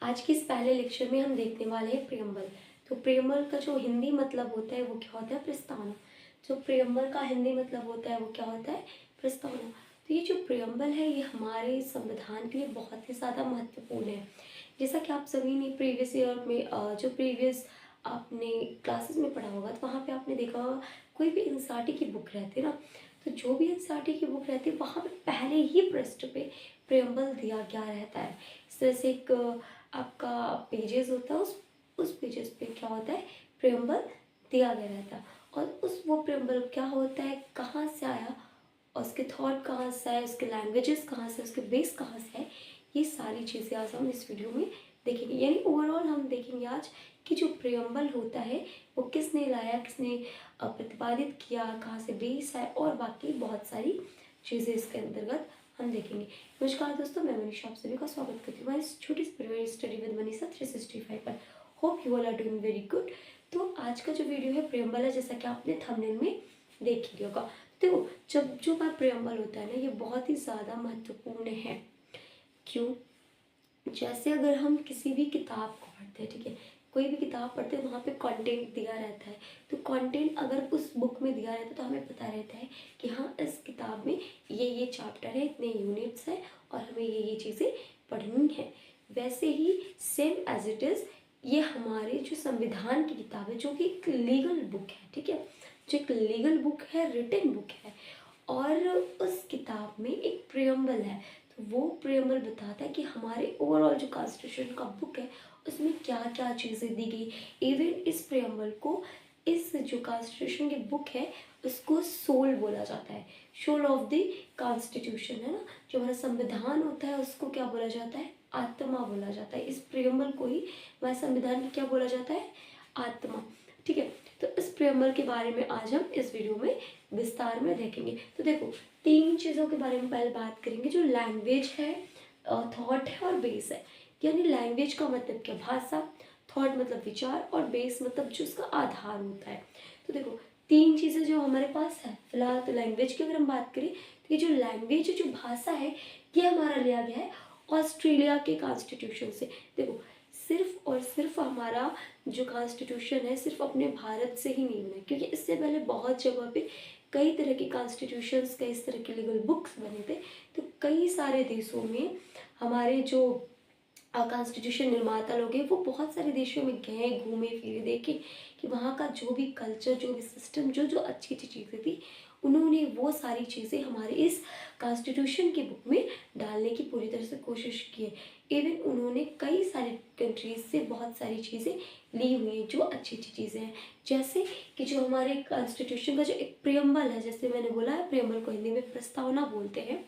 आज के इस पहले लेक्चर में हम देखने वाले हैं प्रियम्बल। तो प्रियम्बल का जो हिंदी मतलब होता है वो क्या होता है? प्रस्तावना। जो प्रियम्बल का हिंदी मतलब होता है वो क्या होता है? प्रस्तावना। तो ये जो प्रियम्बल है ये हमारे संविधान के लिए बहुत ही ज़्यादा महत्वपूर्ण है। जैसा कि आप सभी ने प्रीवियस ईयर में जो प्रीवियस आपने क्लासेस में पढ़ा होगा तो वहाँ पे आपने देखा होगा कोई भी एनसीईआरटी की बुक रहती है ना, तो जो भी एनसीईआरटी की बुक रहती है वहाँ पे पहले ही पृष्ठ पे प्रियम्बल दिया गया रहता है। इस तरह से एक आपका पेजेस होता है, उस पेजेस पे क्या होता है? प्रियम्बल दिया गया रहता है। और वो प्रियम्बल क्या होता है, कहाँ से आया और उसके थॉट कहाँ से आए, उसके लैंग्वेजेस कहाँ से, उसके बेस कहाँ से है, ये सारी चीज़ें आज हम इस वीडियो में देखेंगे। यानी ओवरऑल हम देखेंगे आज कि जो प्रियम्बल होता है वो किसने लाया, किसने प्रतिपादित किया, कहाँ से बेस है और बाकी बहुत सारी चीज़ें इसके अंतर्गत हम देखेंगे। नमस्कार दोस्तों, मैं मनीषा आप सभी का स्वागत करती हूँ इस छोटी सी स्टडी विद मनीषा 365 पर। Hope you all are doing very good. तो आज का जो वीडियो है प्रियम्बल है, जैसा कि आपने थंबनेल में देख लिया होगा। देखो, जब जो बात प्रियम्बल होता है ना ये बहुत ही ज़्यादा महत्वपूर्ण है। क्यों? जैसे अगर हम किसी भी किताब को पढ़ते हैं, ठीक है, कोई भी किताब पढ़ते हैं वहाँ पे कंटेंट दिया रहता है। तो कंटेंट अगर उस बुक में दिया रहता है तो हमें पता रहता है कि हाँ इस किताब में ये चैप्टर है, इतने यूनिट्स हैं और हमें ये चीज़ें पढ़नी है। वैसे ही सेम एज इट इज़ ये हमारे जो संविधान की किताब है जो कि एक लीगल बुक है, ठीक है, जो एक लीगल बुक है, रिटन बुक है, और उस किताब में एक प्रियम्बल है। तो वो प्रियम्बल बताता है कि हमारे ओवरऑल जो कॉन्स्टिट्यूशन का बुक है उसमें क्या क्या चीज़ें दी गई। इवन इस प्रियम्बल को, इस जो कॉन्स्टिट्यूशन की बुक है उसको सोल बोला जाता है। सोल ऑफ द कॉन्स्टिट्यूशन है ना, जो हमारा संविधान होता है उसको क्या बोला जाता है? आत्मा बोला जाता है। इस प्रियम्बल को ही हमारे संविधान की क्या बोला जाता है? आत्मा। ठीक है, तो इस प्रियम्बल के बारे में आज हम इस वीडियो में विस्तार में देखेंगे। तो देखो, तीन चीज़ों के बारे में पहले बात करेंगे, जो लैंग्वेज है, थॉट है और बेस है। यानी लैंग्वेज का मतलब क्या? भाषा, थॉट मतलब विचार और बेस मतलब जो उसका आधार होता है। तो देखो, तीन चीज़ें जो हमारे पास है फिलहाल। तो लैंग्वेज की अगर हम बात करें तो ये जो लैंग्वेज है, जो भाषा है, ये हमारा लिया गया है ऑस्ट्रेलिया के कॉन्स्टिट्यूशन से। देखो, सिर्फ और सिर्फ हमारा जो कॉन्स्टिट्यूशन है सिर्फ अपने भारत से ही नहीं बना, क्योंकि इससे पहले बहुत जगह पे कई तरह के कॉन्स्टिट्यूशंस, कई तरह के लीगल बुक्स बने थे। तो कई सारे देशों में हमारे जो कॉन्स्टिट्यूशन निर्माता लोग हैं वो बहुत सारे देशों में गए, घूमे फिरे, देखे कि वहाँ का जो भी कल्चर, जो भी सिस्टम, जो जो अच्छी अच्छी चीज़ें थी, उन्होंने वो सारी चीज़ें हमारे इस कॉन्स्टिट्यूशन की बुक में डालने की पूरी तरह से कोशिश की है। इवन उन्होंने कई सारे कंट्रीज से बहुत सारी चीज़ें ली हुई हैं जो अच्छी अच्छी चीज़ें हैं। जैसे कि जो हमारे कॉन्स्टिट्यूशन का जो एक प्रियम्बल है, जैसे मैंने बोला है प्रियम्बल को हिंदी में प्रस्तावना बोलते हैं।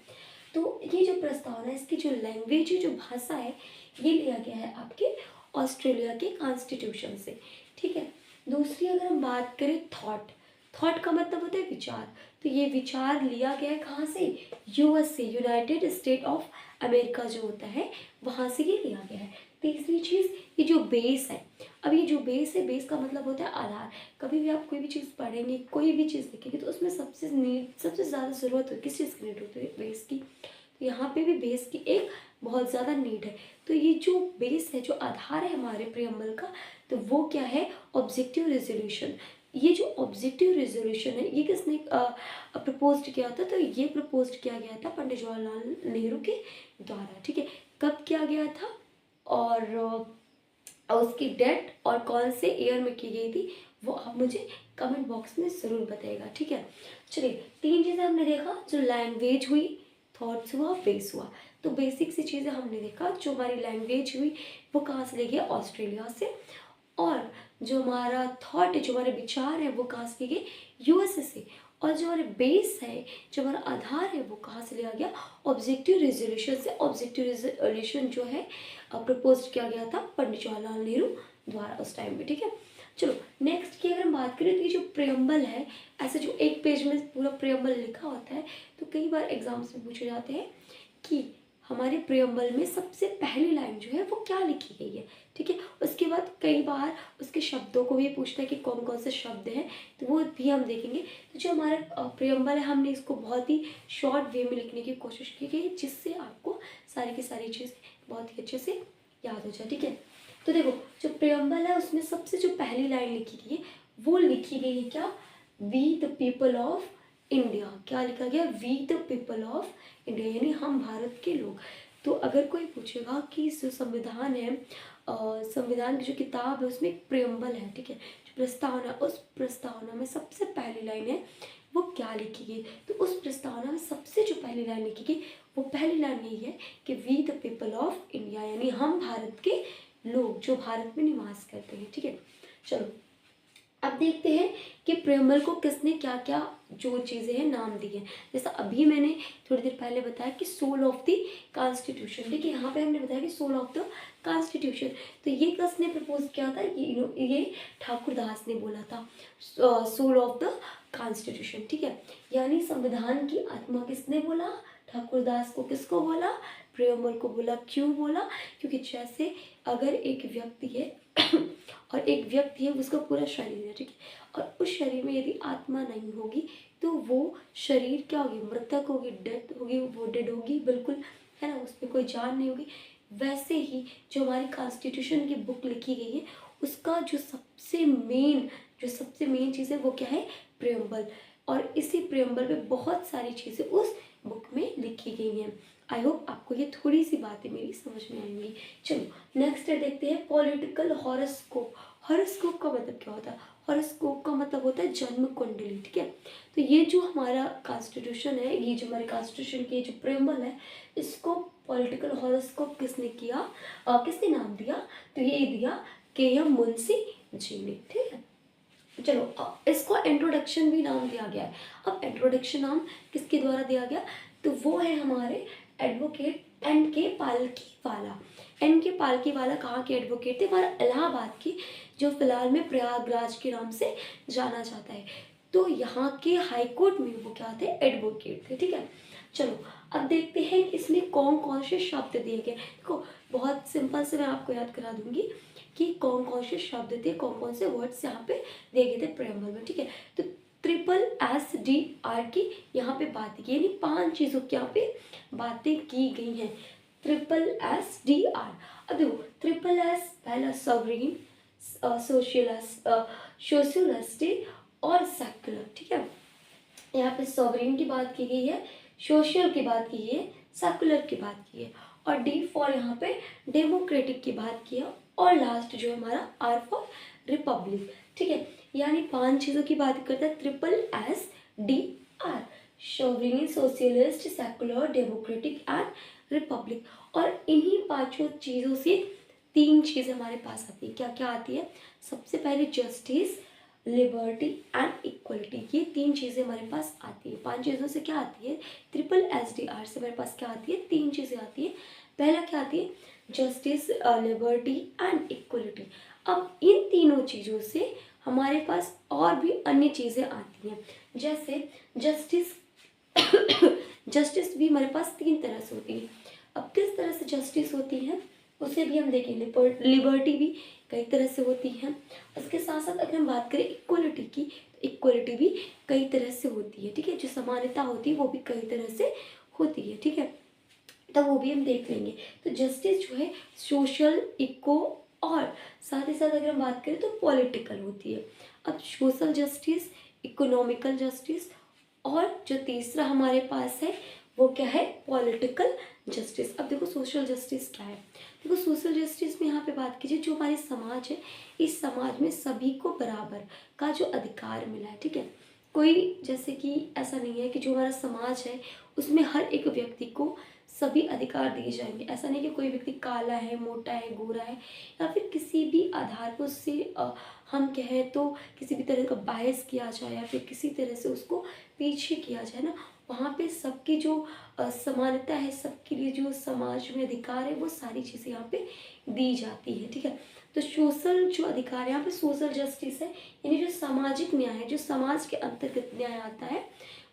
तो ये जो प्रस्तावना है, इसकी जो लैंग्वेज है, जो भाषा है, ये लिया गया है आपके ऑस्ट्रेलिया के कॉन्स्टिट्यूशन से। ठीक है, दूसरी अगर हम बात करें थॉट, थॉट का मतलब होता है विचार। तो ये विचार लिया गया है कहाँ से? यूएस से, यूनाइटेड स्टेट ऑफ अमेरिका जो होता है वहाँ से ये लिया गया है। तीसरी चीज़, ये जो बेस है, अब ये जो बेस है, बेस का मतलब होता है आधार। कभी भी आप कोई भी चीज़ पढ़ेंगे, कोई भी चीज़ लिखेंगे तो उसमें सबसे ज़्यादा ज़रूरत है किस चीज़ की नीड होती है? बेस की। तो यहाँ पे भी बेस की एक बहुत ज़्यादा नीड है। तो ये जो बेस है, जो आधार है हमारे प्रियम्बल का, तो वो क्या है? Objective resolution. ये जो ऑब्जेक्टिव रेजोल्यूशन है ये किसने प्रपोज किया था? तो ये प्रपोज किया गया था पंडित जवाहरलाल नेहरू के द्वारा। ठीक है, कब किया गया था और उसकी डेट और कौन से ईयर में की गई थी वो आप मुझे कमेंट बॉक्स में ज़रूर बताइएगा। ठीक है, चलिए, तीन चीज़ें हमने देखा, जो लैंग्वेज हुई, थॉट्स हुआ, बेस हुआ। तो बेसिक सी चीज़ें हमने देखा, जो हमारी लैंग्वेज हुई वो कहाँ से लेके? ऑस्ट्रेलिया से। और जो हमारा थॉट है, जो हमारे विचार है, वो कहाँ से लिए गए? यूएसए से। और जो हमारे बेस है, जो हमारा आधार है, वो कहाँ से लिया गया? ऑब्जेक्टिव रेजोल्यूशन से। ऑब्जेक्टिव रेजोल्यूशन जो है प्रपोज किया गया था पंडित जवाहरलाल नेहरू द्वारा उस टाइम पे। ठीक है, चलो नेक्स्ट की अगर हम बात करें तो ये जो प्रियम्बल है, ऐसे जो एक पेज में पूरा प्रियम्बल लिखा होता है, तो कई बार एग्जाम्स में पूछे जाते हैं कि हमारे प्रियम्बल में सबसे पहली लाइन जो है वो क्या लिखी गई है। ठीक है, उसके बाद कई बार उसके शब्दों को भी पूछता है कि कौन कौन से शब्द हैं, तो वो भी हम देखेंगे। तो जो हमारा प्रियम्बल है, हमने इसको बहुत ही शॉर्ट वे में लिखने की कोशिश की गई जिससे आपको सारी की सारी चीज़ बहुत ही अच्छे से याद हो जाए, ठीक है। तो देखो जो प्रियम्बल है उसमें सबसे जो पहली लाइन लिखी गई है वो लिखी गई है क्या, we the people of India. क्या लिखा गया, we the people of India, यानी हम भारत के लोग। तो अगर कोई पूछेगा कि जो संविधान है, संविधान की जो किताब है उसमें एक प्रियम्बल है, ठीक है, जो प्रस्तावना, उस प्रस्तावना में सबसे पहली लाइन है वो क्या लिखी गई, तो उस प्रस्तावना में सबसे जो पहली लाइन लिखी गई वो पहली लाइन यही है कि we the people of India, यानी हम भारत के लोग जो भारत में निवास करते हैं, ठीक है। चलो अब देखते हैं कि प्रियम्बल को किसने क्या क्या जो चीज़ें हैं नाम दी हैं। जैसा अभी मैंने थोड़ी देर पहले बताया कि सोल ऑफ द कॉन्स्टिट्यूशन, ठीक है, यहाँ पे हमने बताया कि सोल ऑफ द कॉन्स्टिट्यूशन, तो ये किसने प्रपोज किया था, ये ठाकुर दास ने बोला था, सोल ऑफ द कॉन्स्टिट्यूशन, ठीक है, यानी संविधान की आत्मा किसने बोला, ठाकुर दास को। किसको बोला, प्रियम्बल को बोला। क्यों बोला, क्योंकि जैसे अगर एक व्यक्ति है और एक व्यक्ति है उसका पूरा शरीर है, ठीक है, और उस शरीर में यदि आत्मा नहीं होगी तो वो शरीर क्या होगी, मृतक होगी, डेथ होगी, वो डेड होगी बिल्कुल, है ना, उसमें कोई जान नहीं होगी। वैसे ही जो हमारी कॉन्स्टिट्यूशन की बुक लिखी गई है उसका जो सबसे मेन चीज़ है वो क्या है, प्रियम्बल, और इसी प्रियम्बल में बहुत सारी चीज़ें उस बुक में लिखी गई हैं। आई होप आपको ये थोड़ी सी बातें मेरी समझ में आएंगी। चलो नेक्स्ट देखते हैं पॉलिटिकल हॉरोस्कोप। हॉरोस्कोप का मतलब क्या होता है, हॉरोस्कोप का मतलब होता है जन्म कुंडली, ठीक है। तो ये जो हमारा कॉन्स्टिट्यूशन है, ये जो हमारे कॉन्स्टिट्यूशन की जो प्रेम्बल है, इसको पॉलिटिकल हॉरोस्कोप किसने किया, किसने नाम दिया, तो ये दिया के.एम. मुंशी जी ने, ठीक है। चलो इसको इंट्रोडक्शन भी नाम दिया गया है। अब इंट्रोडक्शन नाम किसके द्वारा दिया गया, तो वो है हमारे advocate NK. Palkhivala. NK. Palkhivala कहाँ के एडवोकेट थे, हमारे इलाहाबाद की, जो फिलहाल में प्रयागराज के नाम से जाना जाता है। तो यहाँ के हाई कोर्ट में वो क्या थे, एडवोकेट थे, ठीक है। चलो अब देखते हैं इसमें कौन कौन से शब्द दिए गए। देखो बहुत सिंपल से मैं आपको याद करा दूंगी कि कौन कौन से शब्द थे, कौन कौन से वर्ड्स यहाँ पे दिए गए थे प्रेम्बल में, ठीक है। तो SSDR की यहाँ पे बात की, यानी 5 चीज़ों की यहाँ पे बातें की गई हैं। SSDR, अब देखो SSS पहला सॉवरेन, सोशलिस्टिक और सेक्युलर, ठीक है। यहाँ पे सॉवरेन की बात की गई है, सोशल की बात की गई है, सेक्युलर की बात की है, और D फॉर यहाँ पे डेमोक्रेटिक की बात की है, और लास्ट जो है हमारा R फॉर रिपब्लिक, ठीक है। यानी 5 चीज़ों की बात करता है SSDR, sovereign, socialist, secular, democratic and Republic. और इन्हीं 5 चीज़ों से 3 चीज़ें हमारे पास आती है। क्या क्या आती है, सबसे पहले जस्टिस, लिबर्टी एंड इक्वलिटी, ये 3 चीज़ें हमारे पास आती है। 5 चीज़ों से क्या आती है, SSDR से हमारे पास क्या आती है, 3 चीज़ें आती है। पहला क्या आती है, जस्टिस, लिबर्टी एंड इक्वलिटी। अब इन तीनों चीज़ों से हमारे पास और भी अन्य चीज़ें आती हैं, जैसे जस्टिस जस्टिस भी हमारे पास 3 तरह से होती है। अब किस तरह से जस्टिस होती है उसे भी हम देखेंगे। लिबर्टी भी कई तरह से होती है। उसके साथ साथ अगर हम बात करें इक्वलिटी की, तो इक्वलिटी भी कई तरह से होती है, ठीक है। जो समानता होती है वो भी कई तरह से होती है, ठीक है, तो वो भी हम देख लेंगे। तो जस्टिस जो है सोशल, इको और साथ ही साथ अगर हम बात करें तो पॉलिटिकल होती है। अब सोशल जस्टिस, इकोनॉमिकल जस्टिस, और जो तीसरा हमारे पास है वो क्या है, पॉलिटिकल जस्टिस। अब देखो सोशल जस्टिस क्या है, देखो सोशल जस्टिस में यहाँ पे बात कीजिए, जो हमारे समाज है, इस समाज में सभी को बराबर का जो अधिकार मिला है, ठीक है। कोई जैसे कि ऐसा नहीं है कि जो हमारा समाज है उसमें हर एक व्यक्ति को सभी अधिकार दिए जाएंगे। ऐसा नहीं कि कोई व्यक्ति काला है, मोटा है, गोरा है, या फिर किसी भी आधार पर उससे हम कहें तो किसी भी तरह का बायस किया जाए या फिर किसी तरह से उसको पीछे किया जाए ना, वहाँ पे सबकी जो समानता है, सबके लिए जो समाज में अधिकार है, वो सारी चीज़ें यहाँ पे दी जाती है, ठीक है। तो सोशल जो अधिकार है यहाँ पे सोशल जस्टिस है, यानी जो सामाजिक न्याय है, जो समाज के अंतर्गत न्याय आता है,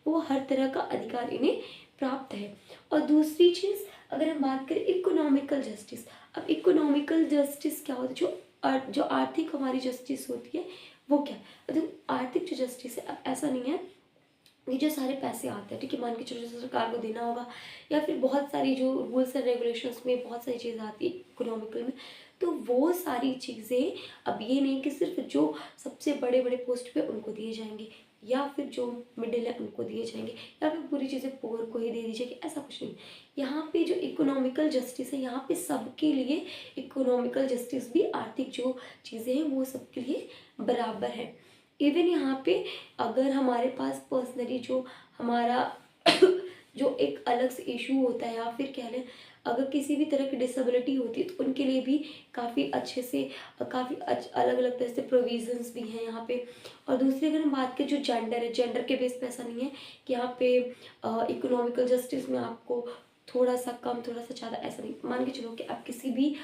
वो हर तरह का अधिकार इन्हें प्राप्त है। और दूसरी चीज़ अगर हम बात करें इकोनॉमिकल जस्टिस, अब इकोनॉमिकल जस्टिस क्या होता है, जो आर्थिक हमारी जस्टिस होती है वो क्या है, मतलब आर्थिक जो जस्टिस है, अब ऐसा नहीं है ये जो सारे पैसे आते हैं, ठीक है, मान के चलो जैसे सरकार को देना होगा, या फिर बहुत सारी जो रूल्स एंड रेगुलेशंस में बहुत सारी चीज़ें आती है इकोनॉमिकल में, तो वो सारी चीज़ें अब ये नहीं कि सिर्फ जो सबसे बड़े बड़े पोस्ट पे उनको दिए जाएंगे, या फिर जो मिडिल है उनको दिए जाएंगे, या फिर पूरी चीज़ें पुअर को ही दे दी जाएगी, ऐसा कुछ नहीं। यहाँ पे जो इकोनॉमिकल जस्टिस है, यहाँ पे सबके लिए इकोनॉमिकल जस्टिस भी, आर्थिक जो चीज़ें हैं वो सबके लिए बराबर है। इवन यहाँ पे अगर हमारे पास पर्सनली जो हमारा जो एक अलग से इशू होता है, या फिर कह लें अगर किसी भी तरह की डिसेबिलिटी होती है, तो उनके लिए भी काफ़ी अच्छे से काफ़ी अलग अलग तरह से प्रोविजंस भी हैं यहाँ पे। और दूसरी अगर हम बात करें जो जेंडर है, जेंडर के बेस पे ऐसा नहीं है कि यहाँ पे इकोनॉमिकल जस्टिस में आपको थोड़ा सा कम थोड़ा सा ज़्यादा, ऐसा नहीं। मान के चलो कि आप किसी भी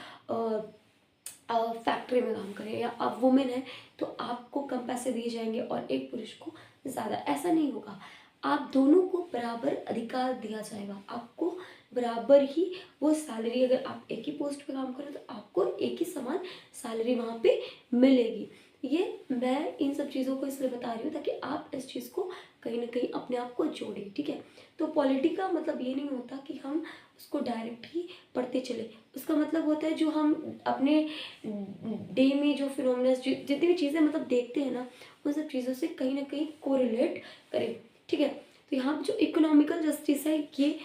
फैक्ट्री में काम करें, या आप वुमेन है तो आपको कम पैसे दिए जाएंगे और एक पुरुष को ज़्यादा, ऐसा नहीं होगा। आप दोनों को बराबर अधिकार दिया जाएगा, आपको बराबर ही वो सैलरी, अगर आप एक ही पोस्ट पे काम करें तो आपको एक ही समान सैलरी वहाँ पे मिलेगी। ये मैं इन सब चीज़ों को इसलिए बता रही हूँ ताकि आप इस चीज़ को कहीं ना कहीं अपने आप को जोड़ें, ठीक है। तो पॉलिटी का मतलब ये नहीं होता कि हम उसको डायरेक्ट ही पढ़ते चले, उसका मतलब होता है जो हम अपने डे में जो फिनोमिना जितनी भी चीज़ें मतलब देखते हैं ना, उन सब चीज़ों से कहीं ना कहीं कोरिलेट करें, ठीक है। तो यहाँ पे जो इकोनॉमिकल जस्टिस है ये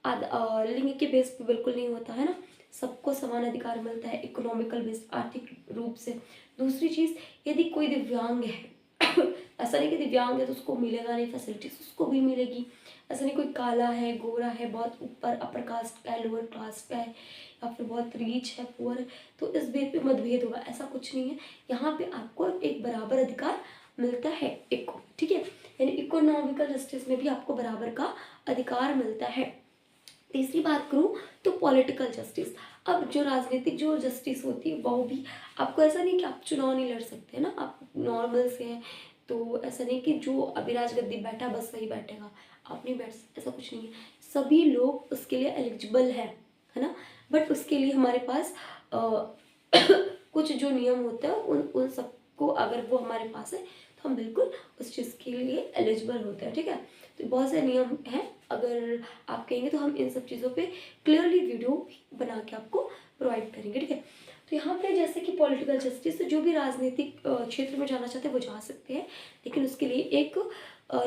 लिंग के बेस पे बिल्कुल नहीं होता है ना, सबको समान अधिकार मिलता है इकोनॉमिकल बेस, आर्थिक रूप से। दूसरी चीज़, यदि कोई दिव्यांग है ऐसा नहीं कि दिव्यांग है तो उसको मिलेगा नहीं फैसिलिटीज, उसको भी मिलेगी। ऐसा नहीं कोई काला है, गोरा है, बहुत ऊपर अपर कास्ट का है, लोअर कास्ट का है, या फिर बहुत रीच है, पुअर है, तो इस बेस पे मतभेद होगा, ऐसा कुछ नहीं है। यहाँ पे आपको एक बराबर अधिकार मिलता है एक, ठीक है। यानी इकोनॉमिकल जस्टिस में भी आपको बराबर का अधिकार मिलता है। तीसरी बात करूँ तो पॉलिटिकल जस्टिस। अब जो राजनीतिक जो जस्टिस होती है वो भी आपको, ऐसा नहीं कि आप चुनाव नहीं लड़ सकते हैं ना, आप नॉर्मल से हैं, तो ऐसा नहीं कि जो अभी राजगद्दी बैठा बस वही बैठेगा, आप नहीं बैठ सकते, ऐसा कुछ नहीं है। सभी लोग उसके लिए एलिजिबल है ना, बट उसके लिए हमारे पास कुछ जो नियम होते हैं उन सबको अगर वो हमारे पास है तो हम बिल्कुल उस चीज़ के लिए एलिजिबल होते हैं, ठीक है। तो बहुत से नियम हैं, अगर आप कहेंगे तो हम इन सब चीज़ों पे क्लियरली वीडियो बना के आपको प्रोवाइड करेंगे, ठीक है। तो यहाँ पे जैसे कि पॉलिटिकल जस्टिस, जो भी राजनीतिक क्षेत्र में जाना चाहते हैं वो जा सकते हैं, लेकिन उसके लिए एक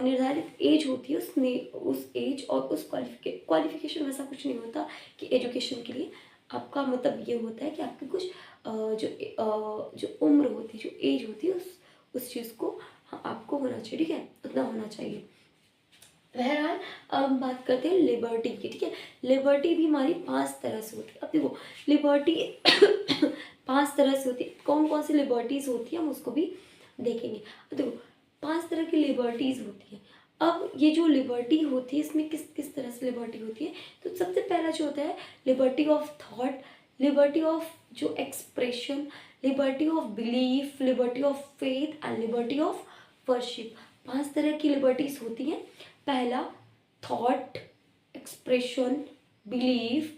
निर्धारित एज होती है, उस एज और उस क्वालिफिकेशन वैसा कुछ नहीं होता कि एजुकेशन के लिए आपका मतलब ये होता है कि आपकी कुछ जो उम्र होती है, जो एज होती है, उस चीज़ को आपको होना चाहिए, ठीक है, उतना होना चाहिए। बहरहाल अब हम बात करते हैं लिबर्टी की, ठीक है। लिबर्टी भी हमारी 5 तरह से होती है। अब देखो लिबर्टी 5 तरह से होती है, कौन कौन सी लिबर्टीज होती है हम उसको भी देखेंगे। अब देखो 5 तरह की लिबर्टीज होती है। अब ये जो लिबर्टी होती है इसमें किस किस तरह से लिबर्टी होती है, तो सबसे पहला जो होता है liberty of thought, liberty of जो expression, liberty of belief, liberty of faith and liberty of worship. 5 तरह की लिबर्टीज होती हैं। पहला thought, expression, belief,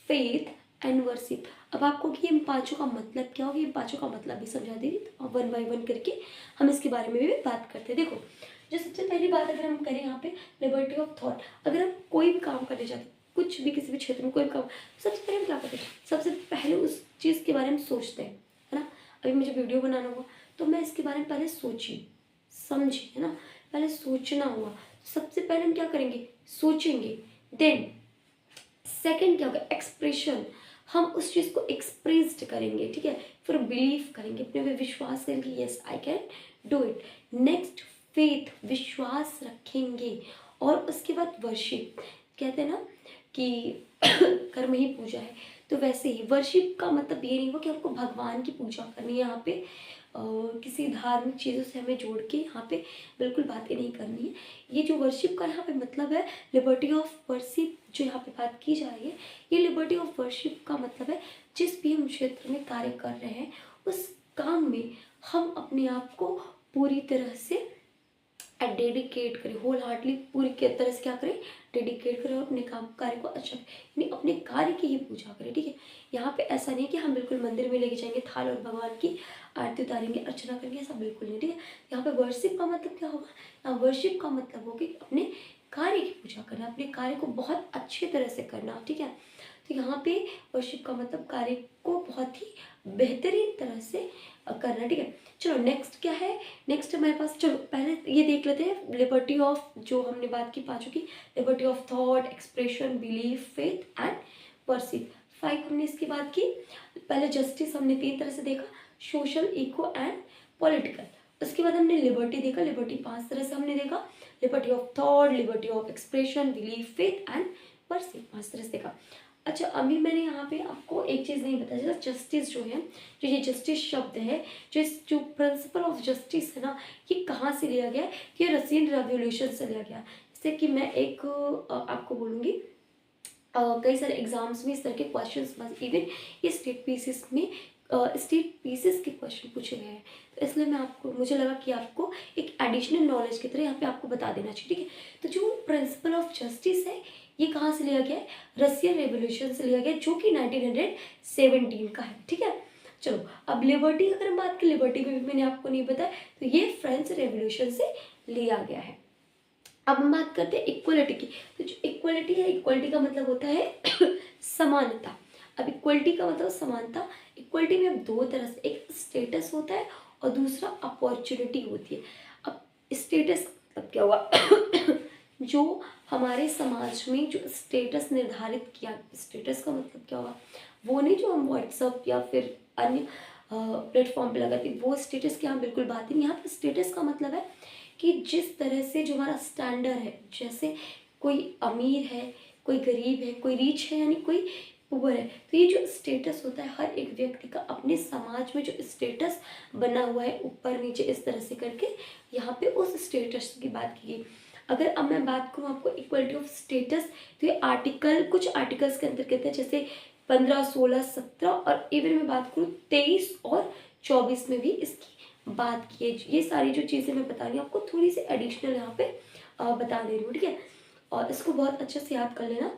faith and worship. अब आपको कि इन पांचों का मतलब क्या होगा, इन पांचों का मतलब भी समझा देगी, तो वन बाय वन करके हम इसके बारे में भी बात करते हैं। देखो जो सबसे पहली बात अगर हम करें यहाँ पे लिबर्टी ऑफ थॉट, अगर हम कोई भी काम करने जाते हैं, कुछ भी किसी भी क्षेत्र में कोई भी काम, सबसे पहले हम क्या करते हैं, सबसे पहले उस चीज़ के बारे में सोचते हैं, है ना। अभी मुझे वीडियो बनाना हुआ तो मैं इसके बारे में पहले सोची समझी, है ना, पहले सोचना हुआ। सबसे पहले हम क्या करेंगे, सोचेंगे। देन सेकंड क्या होगा, एक्सप्रेशन, हम उस चीज़ को एक्सप्रेस्ड करेंगे, ठीक है। फिर बिलीव करेंगे, अपने पे विश्वास करेंगे, yes I can do it. Next faith, विश्वास रखेंगे। और उसके बाद वर्शिप, कहते हैं ना कि कर्म ही पूजा है, तो वैसे ही वर्शिप का मतलब ये नहीं हो कि हमको भगवान की पूजा करनी है, यहाँ पे किसी धार्मिक चीज़ों से हमें जोड़ के यहाँ पे बिल्कुल बातें नहीं करनी है। ये जो वर्शिप का यहाँ पे मतलब है, लिबर्टी ऑफ वर्शिप जो यहाँ पे बात की जा रही है, ये लिबर्टी ऑफ वर्शिप का मतलब है जिस भी हम क्षेत्र में कार्य कर रहे हैं उस काम में हम अपने आप को पूरी तरह से डेडिकेट करें, होल हार्टली पूरी के तरह से क्या करें, डेडिकेट करें और अपने काम कार्य को अच्छा यानी अपने कार्य की ही पूजा करें। ठीक है, यहाँ पे ऐसा नहीं है कि हम बिल्कुल मंदिर में लेके जाएंगे थाल और भगवान की आरती उतारेंगे, अर्चना करेंगे, ऐसा बिल्कुल नहीं। ठीक है, यहाँ पे वर्शिप का मतलब क्या होगा, यहाँ वर्शिप का मतलब होगा कि अपने कार्य की पूजा करना, अपने कार्य को बहुत अच्छे तरह से करना। ठीक है, तो यहाँ पे वर्शिप का मतलब कार्य को बहुत ही बेहतरीन तरह से करना। ठीक है, चलो नेक्स्ट क्या है, नेक्स्ट हमारे पास, चलो पहले ये देख लेते हैं लिबर्टी ऑफ, जो हमने बात की पांचों की, liberty of thought, expression, belief, faith and perceive. 5 हमने इसकी बात की। पहले जस्टिस हमने 3 तरह से देखा, सोशल, इको एंड पॉलिटिकल। उसके बाद हमने लिबर्टी देखा, लिबर्टी 5 तरह से हमने देखा, liberty of thought, liberty of expression, belief, faith and perceive, 5 तरह से देखा। अच्छा, अभी मैंने यहाँ पे आपको एक चीज़ नहीं बताया, जैसे जस्टिस जो है, जो ये जस्टिस शब्द है, जो प्रिंसिपल ऑफ जस्टिस है ना, ये कहाँ से लिया गया है, ये रशियन रेवोल्यूशन से लिया गया है। जैसे कि मैं एक आपको बोलूँगी, कई सारे एग्जाम्स में इस तरह के क्वेश्चंस बस इवन ये स्टेट पीसेस में स्टेट पीसेस के क्वेश्चन पूछे गए हैं, तो इसलिए मैं आपको, मुझे लगा कि आपको एक एडिशनल नॉलेज की तरह यहाँ पे आपको बता देना चाहिए। ठीक है, तो जो प्रिंसिपल ऑफ जस्टिस है ये कहाँ से लिया गया है, रशियन रेवोल्यूशन से लिया गया, जो कि 1917 का है। ठीक है, चलो अब लिबर्टी अगर हम बात करें, लिबर्टी में भी मैंने आपको नहीं बताया, तो ये फ्रेंच रेवोल्यूशन से लिया गया है। अब हम बात करते हैं इक्वलिटी की, तो जो इक्वलिटी है, इक्वलिटी का मतलब होता है समानता। अब इक्वलिटी का मतलब समानता, इक्वलिटी में अब 2 तरह से, एक स्टेटस होता है और दूसरा अपॉर्चुनिटी होती है। अब स्टेटस मतलब क्या हुआ जो हमारे समाज में जो स्टेटस निर्धारित किया, स्टेटस का मतलब क्या होगा, वो नहीं जो हम व्हाट्सअप या फिर अन्य प्लेटफॉर्म पे लगाते, वो स्टेटस की यहाँ बिल्कुल बात ही नहीं। यहाँ पर स्टेटस का मतलब है कि जिस तरह से जो हमारा स्टैंडर्ड है, जैसे कोई अमीर है, कोई गरीब है, कोई रिच है यानी कोई पुअर है, तो ये जो स्टेटस होता है हर एक व्यक्ति का अपने समाज में जो स्टेटस बना हुआ है ऊपर नीचे इस तरह से करके, यहाँ पे उस स्टेटस की बात की गई। अगर अब मैं बात करूँ आपको इक्वलिटी ऑफ स्टेटस, तो ये आर्टिकल, कुछ आर्टिकल्स के अंदर कहते हैं, जैसे 15, 16, 17 और इवन मैं बात करूँ 23 और 24 में भी इसकी बात की है। ये सारी जो चीज़ें मैं बता रही हूँ आपको थोड़ी सी एडिशनल यहाँ पे बता दे रही हूँ। ठीक है, और इसको बहुत अच्छे से याद कर लेना।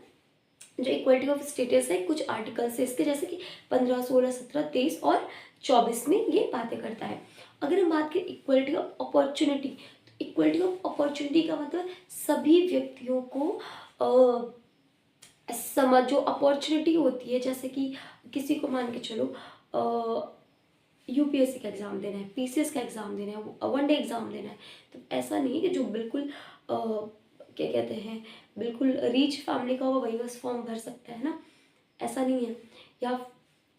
जो इक्वलिटी ऑफ स्टेटस है, कुछ आर्टिकल्स है इसके, जैसे कि 15, 16, 17, 23 और 24 में ये बातें करता है। अगर हम बात करें इक्वलिटी ऑफ अपॉर्चुनिटी, तो इक्वलिटी ऑफ अपॉर्चुनिटी का मतलब सभी व्यक्तियों को समझ, जो अपॉर्चुनिटी होती है, जैसे कि किसी को मान के चलो यूपीएससी का एग्ज़ाम देना है, पीसीएस का एग्ज़ाम देना है, 1 डे एग्ज़ाम देना है, तो ऐसा नहीं है कि जो बिल्कुल क्या कहते हैं, बिल्कुल रीच फैमिली का वो वही बस फॉर्म भर सकता है ना, ऐसा नहीं है। या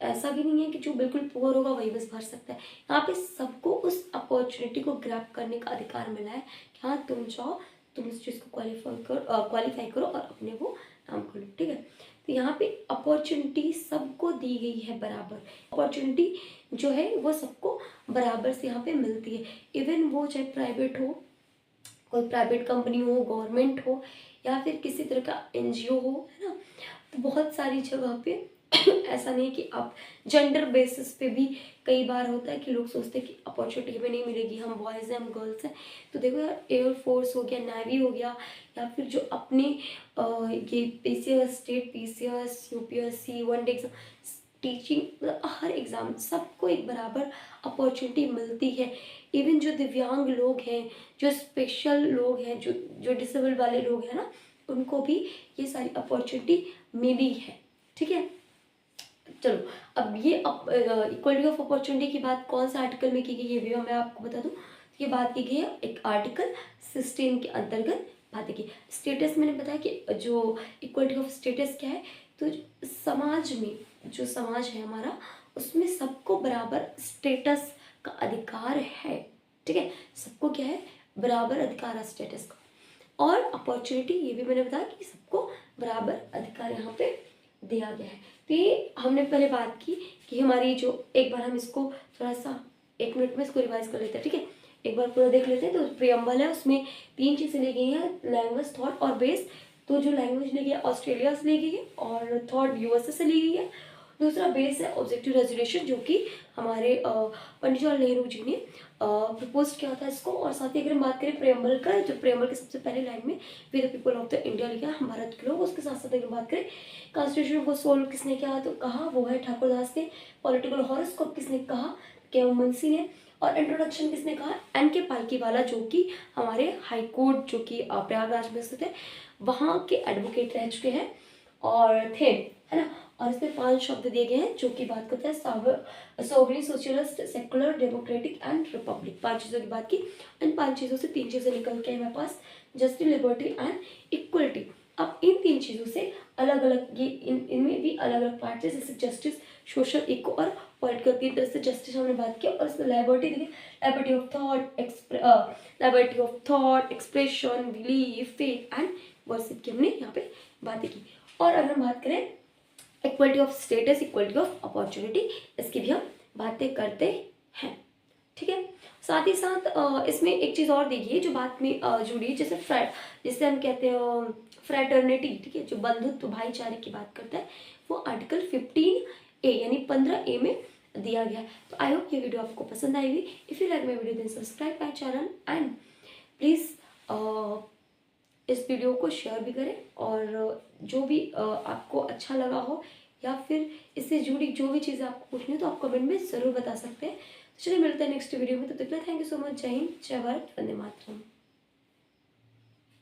ऐसा भी नहीं है कि जो बिल्कुल पुअर होगा वही बस भर सकता है। यहाँ पे सबको उस अपॉर्चुनिटी को ग्रैब करने का अधिकार मिला है कि हाँ तुम चाहो तुम उस चीज़ को क्वालिफाई करो और अपने वो नाम कर लो। ठीक है, तो यहाँ पे अपॉर्चुनिटी सबको दी गई है बराबर। अपॉर्चुनिटी जो है वो सबको बराबर से यहाँ पे मिलती है, इवन वो चाहे प्राइवेट हो, कोई प्राइवेट कंपनी हो, गवर्नमेंट हो, या फिर किसी तरह का एनजीओ हो, है ना। तो बहुत सारी जगह पे ऐसा नहीं कि आप जेंडर बेसिस पे भी कई बार होता है कि लोग सोचते हैं कि अपॉर्चुनिटी हमें नहीं मिलेगी, हम बॉयज़ हैं, हम गर्ल्स हैं। तो देखो यार, एयरफोर्स हो गया, नेवी हो गया, या फिर जो अपने ये PCS, state PCS, UPSC, 1 day exam, teaching, मतलब हर एग्ज़ाम सबको एक बराबर अपॉर्चुनिटी मिलती है। इवन जो दिव्यांग लोग हैं, जो स्पेशल लोग हैं, जो डिसेबल वाले लोग हैं ना, उनको भी ये सारी अपॉर्चुनिटी मिली है। ठीक है, चलो अब ये इक्वलिटी ऑफ अपॉर्चुनिटी की बात कौन सा आर्टिकल में की गई ये भी मैं आपको बता दूं। ये बात की गई है एक आर्टिकल 16 के अंतर्गत बात की। स्टेटस मैंने बताया कि जो इक्वलिटी ऑफ स्टेटस क्या है, तो समाज में, जो समाज है हमारा, उसमें सबको बराबर स्टेटस का अधिकार है। ठीक है, सबको क्या है, बराबर अधिकार है स्टेटस का। और अपॉर्चुनिटी ये भी मैंने बताया कि सबको बराबर अधिकार यहाँ पे दिया गया है। तो ये हमने पहले बात की कि हमारी जो, एक बार हम इसको थोड़ा सा 1 मिनट में इसको रिवाइज कर लेते हैं। ठीक है, एक बार पूरा देख लेते हैं। तो प्रियम्बल है, उसमें 3 चीज़ें ली गई हैं, लैंग्वेज, थॉट और बेस। तो जो लैंग्वेज ली गई है ऑस्ट्रेलिया से ली गई है और थॉट यूएसए से ली गई है। दूसरा बेस है ऑब्जेक्टिव रेजोल्यूशन, जो कि हमारे पंडित जवाहरलाल नेहरू जी ने प्रपोज किया था इसको। और साथ ही अगर हम बात करें प्रेम्बल का, जो प्रेम्बल के सबसे पहले लाइन में we the people of the India लिखा है, हम भारत के लोग। उसके साथ साथ अगर बात करें कॉन्स्टिट्यूशन को सोल्व किसने किया तो कहा वो है ठाकुर दास ने। पॉलिटिकल हॉरोस्कोप किसने कहा, के एम मुंशी ने। और इंट्रोडक्शन किसने कहा, एन के पालकीवाला, जो कि हमारे हाई कोर्ट जो कि प्रयागराज में स्थित है वहाँ के एडवोकेट रह चुके हैं और थे, है ना। और इसमें 5 शब्द दिए गए हैं जो कि बात करते हैं sovereign, socialist, secular, democratic and Republic. 5 चीज़ों की बात की। इन 5 चीज़ों से 3 चीज़ें निकल के हमारे पास, जस्टिस, लिबर्टी एंड इक्वलिटी। अब इन 3 चीज़ों से अलग अलग ये इनमें भी अलग अलग पार्ट है, जैसे जस्टिस, सोशल, इको और पॉलिटिकल। 3 तरह से जस्टिस हमने बात की। और इसमें लिबर्टी देखिए, liberty of thought, expression, belief, faith and worship की हमने यहाँ पे बातें की। और अगर हम बात करें equality of status, equality of opportunity, इसकी भी हम बातें करते हैं, ठीक है। साथ ही साथ इसमें एक चीज़ और देखिए जो बात में जुड़ी है, जैसे हम कहते हैं फ्रैटर्निटी, ठीक है, जो बंधुत्व भाईचारे की बात करता है, वो आर्टिकल 15A यानी 15A में दिया गया है। तो आई होप ये वीडियो आपको पसंद आएगी। If you like my video then subscribe my channel and please इस वीडियो को शेयर भी करें। और जो भी आपको अच्छा लगा हो या फिर इससे जुड़ी जो भी चीज़ें आपको पूछनी हो तो आप कमेंट में ज़रूर बता सकते हैं। तो चलिए मिलते हैं नेक्स्ट वीडियो में, तो तब तक थैंक यू सो मच। जय हिंद, जय भारत, वंदे मातरम।